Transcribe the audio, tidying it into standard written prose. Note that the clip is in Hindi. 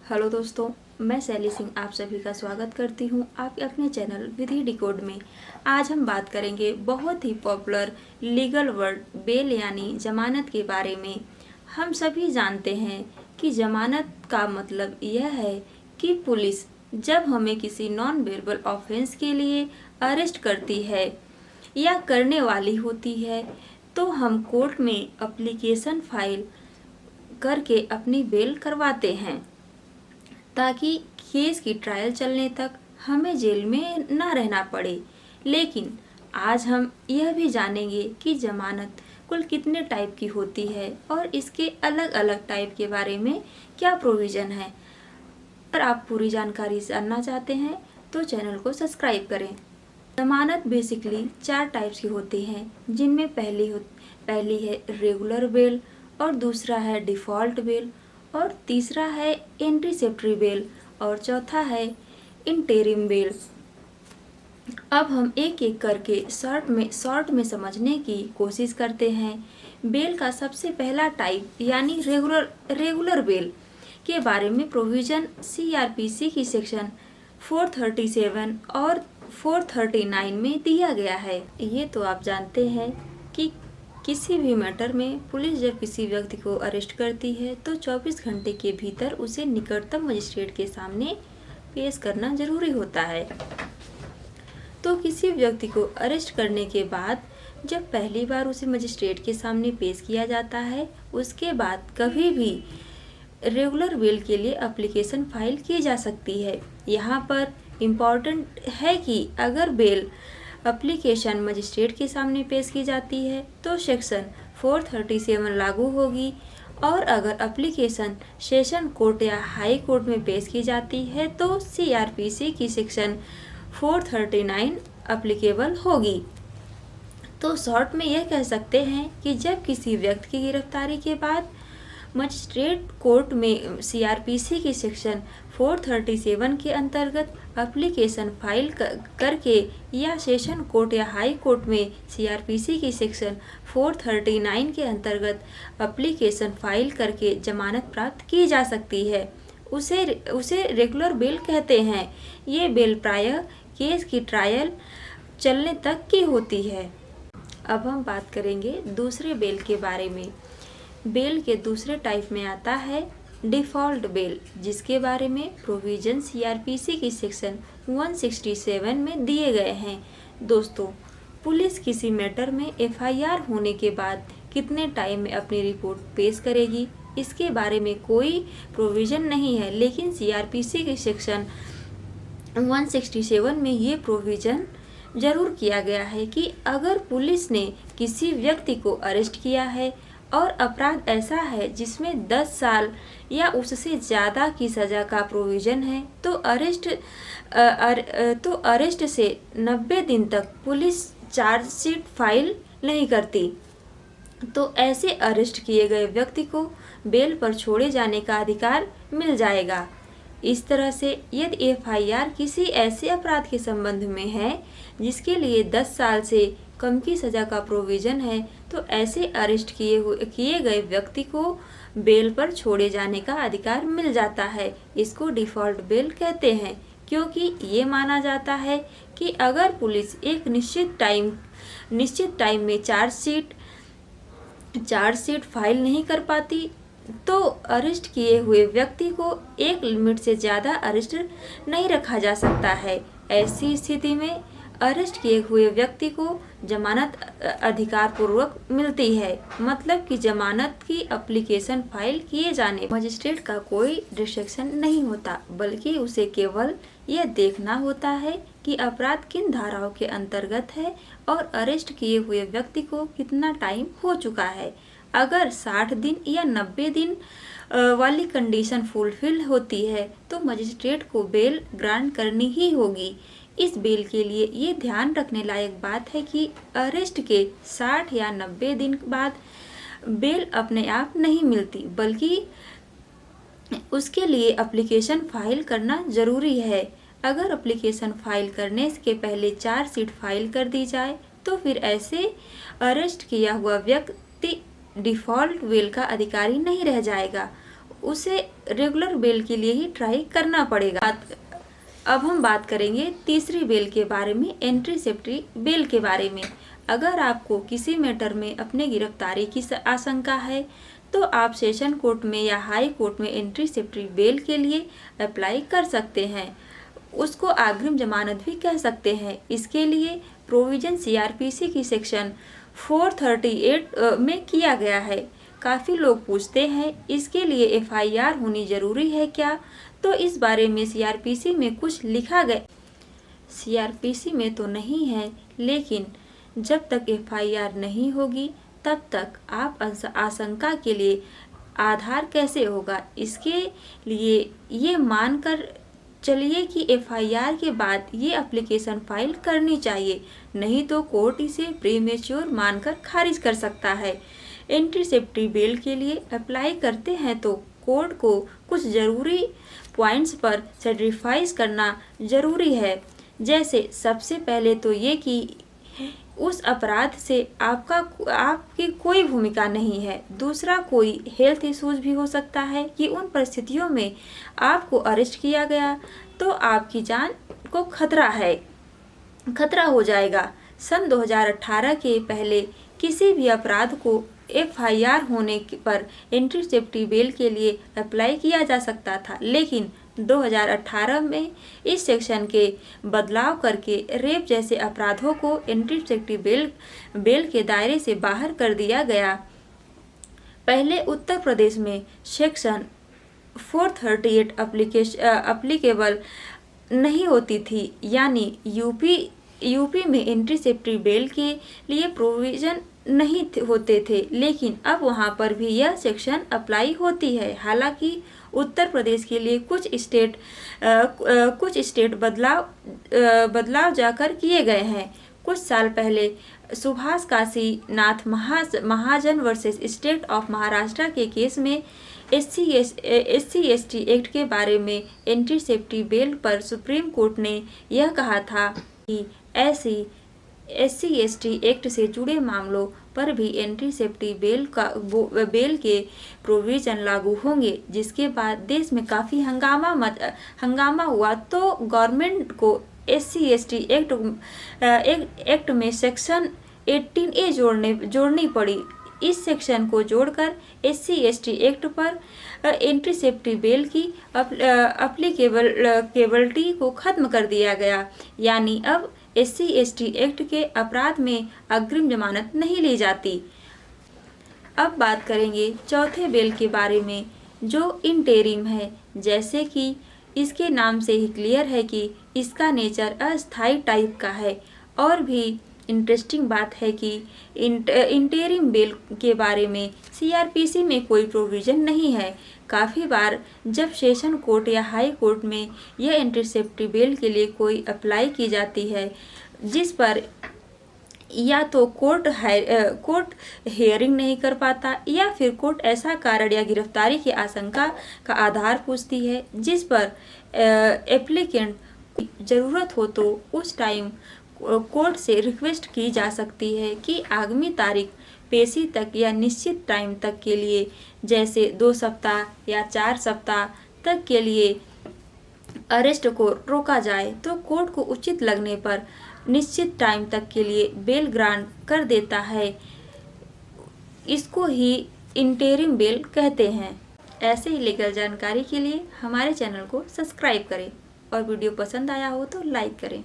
हेलो दोस्तों, मैं शैली सिंह आप सभी का स्वागत करती हूं आपके अपने चैनल विधि डिकोड में। आज हम बात करेंगे बहुत ही पॉपुलर लीगल वर्ड बेल यानी जमानत के बारे में। हम सभी जानते हैं कि जमानत का मतलब यह है कि पुलिस जब हमें किसी नॉन बेलेबल ऑफेंस के लिए अरेस्ट करती है या करने वाली होती है तो हम कोर्ट में एप्लीकेशन फाइल करके अपनी बेल करवाते हैं ताकि केस की ट्रायल चलने तक हमें जेल में ना रहना पड़े। लेकिन आज हम यह भी जानेंगे कि जमानत कुल कितने टाइप की होती है और इसके अलग अलग टाइप के बारे में क्या प्रोविज़न है। अगर आप पूरी जानकारी जानना चाहते हैं तो चैनल को सब्सक्राइब करें। जमानत बेसिकली 4 टाइप्स की होती हैं, जिनमें पहली है रेगुलर बेल और दूसरा है डिफ़ॉल्ट बेल और तीसरा है एंटीसिपेटरी बेल और चौथा है इंटरिम बेल। अब हम एक एक करके शॉर्ट में समझने की कोशिश करते हैं। बेल का सबसे पहला टाइप यानी रेगुलर बेल के बारे में प्रोविज़न सीआरपीसी की सेक्शन 437 और 439 में दिया गया है। ये तो आप जानते हैं कि किसी भी मैटर में पुलिस जब किसी व्यक्ति को अरेस्ट करती है तो 24 घंटे के भीतर उसे निकटतम मजिस्ट्रेट के सामने पेश करना जरूरी होता है। तो किसी व्यक्ति को अरेस्ट करने के बाद जब पहली बार उसे मजिस्ट्रेट के सामने पेश किया जाता है, उसके बाद कभी भी रेगुलर बेल के लिए एप्लीकेशन फाइल की जा सकती है। यहाँ पर इम्पॉर्टेंट है कि अगर बेल एप्लीकेशन मजिस्ट्रेट के सामने पेश की जाती है तो सेक्शन 437 लागू होगी और अगर एप्लीकेशन सेशन कोर्ट या हाई कोर्ट में पेश की जाती है तो सीआरपीसी की सेक्शन 439 एप्लीकेबल होगी। तो शॉर्ट में यह कह सकते हैं कि जब किसी व्यक्ति की गिरफ्तारी के बाद मजिस्ट्रेट कोर्ट में सीआरपीसी की सेक्शन 437 के अंतर्गत एप्लीकेशन फाइल करके या सेशन कोर्ट या हाई कोर्ट में सीआरपीसी की सेक्शन 439 के अंतर्गत एप्लीकेशन फाइल करके जमानत प्राप्त की जा सकती है, उसे रेगुलर बेल कहते हैं। ये बेल प्रायः केस की ट्रायल चलने तक की होती है। अब हम बात करेंगे दूसरे बेल के बारे में। बेल के दूसरे टाइप में आता है डिफ़ॉल्ट बेल, जिसके बारे में प्रोविज़न सीआरपीसी की सेक्शन 167 में दिए गए हैं। दोस्तों, पुलिस किसी मैटर में एफआईआर होने के बाद कितने टाइम में अपनी रिपोर्ट पेश करेगी, इसके बारे में कोई प्रोविज़न नहीं है, लेकिन सीआरपीसी की सेक्शन 167 में ये प्रोविज़न ज़रूर किया गया है कि अगर पुलिस ने किसी व्यक्ति को अरेस्ट किया है और अपराध ऐसा है जिसमें 10 साल या उससे ज़्यादा की सज़ा का प्रोविज़न है तो अरेस्ट से 90 दिन तक पुलिस चार्जशीट फाइल नहीं करती। तो ऐसे अरेस्ट किए गए व्यक्ति को बेल पर छोड़े जाने का अधिकार मिल जाएगा। इस तरह से यदि एफआईआर किसी ऐसे अपराध के संबंध में है जिसके लिए 10 साल से कम की सज़ा का प्रोविज़न है तो ऐसे अरेस्ट किए गए व्यक्ति को बेल पर छोड़े जाने का अधिकार मिल जाता है। इसको डिफ़ॉल्ट बेल कहते हैं, क्योंकि ये माना जाता है कि अगर पुलिस एक निश्चित टाइम में चार्जशीट फाइल नहीं कर पाती तो अरेस्ट किए हुए व्यक्ति को एक लिमिट से ज़्यादा अरेस्ट नहीं रखा जा सकता है। ऐसी स्थिति में अरेस्ट किए हुए व्यक्ति को जमानत अधिकार पूर्वक मिलती है, मतलब कि जमानत की एप्लीकेशन फाइल किए जाने मजिस्ट्रेट का कोई रिस्ट्रिक्शन नहीं होता, बल्कि उसे केवल यह देखना होता है कि अपराध किन धाराओं के अंतर्गत है और अरेस्ट किए हुए व्यक्ति को कितना टाइम हो चुका है। अगर 60 दिन या 90 दिन वाली कंडीशन फुलफिल होती है तो मजिस्ट्रेट को बेल ग्रांट करनी ही होगी। इस बेल के लिए ये ध्यान रखने लायक बात है कि अरेस्ट के 60 या 90 दिन बाद बेल अपने आप नहीं मिलती, बल्कि उसके लिए एप्लीकेशन फाइल करना ज़रूरी है। अगर एप्लीकेशन फाइल करने के पहले चार्जशीट फाइल कर दी जाए तो फिर ऐसे अरेस्ट किया हुआ व्यक्ति डिफ़ॉल्ट बेल का अधिकारी नहीं रह जाएगा। उसे रेगुलर बेल के लिए ही ट्राई करना पड़ेगा। अब हम बात करेंगे तीसरी बेल के बारे में, एंटीसिपेटरी बेल के बारे में। अगर आपको किसी मैटर में अपने गिरफ्तारी की आशंका है तो आप सेशन कोर्ट में या हाई कोर्ट में एंटीसिपेटरी बेल के लिए अप्लाई कर सकते हैं। उसको अग्रिम जमानत भी कह सकते हैं। इसके लिए प्रोविजन सीआरपीसी की सेक्शन 438 में किया गया है। काफ़ी लोग पूछते हैं इसके लिए एफआईआर होनी ज़रूरी है क्या? तो इस बारे में सीआरपीसी में कुछ लिखा गया, सीआरपीसी में तो नहीं है, लेकिन जब तक एफआईआर नहीं होगी तब तक आप आशंका के लिए आधार कैसे होगा? इसके लिए ये मानकर चलिए कि एफआईआर के बाद ये एप्लीकेशन फाइल करनी चाहिए, नहीं तो कोर्ट इसे प्रीमेच्योर मानकर खारिज कर सकता है। एंटीसिपेटरी बेल के लिए अप्लाई करते हैं तो कोर्ट को कुछ ज़रूरी पॉइंट्स पर सेटिस्फाइज करना ज़रूरी है। जैसे सबसे पहले तो ये कि उस अपराध से आपकी कोई भूमिका नहीं है। दूसरा, कोई हेल्थ इश्यूज भी हो सकता है कि उन परिस्थितियों में आपको अरेस्ट किया गया तो आपकी जान को खतरा हो जाएगा। सन 2018 के पहले किसी भी अपराध को एफआईआर होने पर एंटीसिपेटरी बेल के लिए अप्लाई किया जा सकता था, लेकिन 2018 में इस सेक्शन के बदलाव करके रेप जैसे अपराधों को एंटीसिपेटरी बेल के दायरे से बाहर कर दिया गया। पहले उत्तर प्रदेश में सेक्शन 438 अप्लीकेबल नहीं होती थी, यानी यूपी में एंटीसिपेटरी बेल के लिए प्रोविज़न नहीं होते थे, लेकिन अब वहां पर भी यह सेक्शन अप्लाई होती है। हालांकि उत्तर प्रदेश के लिए कुछ स्टेट बदलाव जाकर किए गए हैं। कुछ साल पहले सुभाष काशीनाथ महाजन वर्सेस स्टेट ऑफ महाराष्ट्र के केस में SC/ST एक्ट के बारे में एंटीसिपेटरी बेल पर सुप्रीम कोर्ट ने यह कहा था कि ऐसी SC/ST एक्ट से जुड़े मामलों पर भी एंटीसिपेटरी बेल के प्रोविज़न लागू होंगे। जिसके बाद देश में काफ़ी हंगामा हुआ तो गवर्नमेंट को SC/ST एक्ट में सेक्शन 18A जोड़नी पड़ी। इस सेक्शन को जोड़कर SC/ST एक्ट पर एंटीसिपेटरी बेल की एप्लीकेबिलिटी को खत्म कर दिया गया, यानी अब SC/ST एक्ट के अपराध में अग्रिम जमानत नहीं ली जाती। अब बात करेंगे चौथे बेल के बारे में, जो इंटेरिम है। जैसे कि इसके नाम से ही क्लियर है कि इसका नेचर अस्थायी टाइप का है। और भी इंटरेस्टिंग बात है कि इंटेरिम बेल के बारे में सीआरपीसी में कोई प्रोविज़न नहीं है। काफ़ी बार जब सेशन कोर्ट या हाई कोर्ट में यह एंटीसिपेटरी बेल के लिए कोई अप्लाई की जाती है, जिस पर या तो कोर्ट हियरिंग नहीं कर पाता या फिर कोर्ट ऐसा कारण या गिरफ्तारी की आशंका का आधार पूछती है जिस पर एप्लीकेंट को ज़रूरत हो, तो उस टाइम कोर्ट से रिक्वेस्ट की जा सकती है कि आगामी तारीख पेशी तक या निश्चित टाइम तक के लिए, जैसे 2 सप्ताह या 4 सप्ताह तक के लिए अरेस्ट को रोका जाए, तो कोर्ट को उचित लगने पर निश्चित टाइम तक के लिए बेल ग्रांट कर देता है। इसको ही इंटेरिम बेल कहते हैं। ऐसे ही लीगल जानकारी के लिए हमारे चैनल को सब्सक्राइब करें और वीडियो पसंद आया हो तो लाइक करें।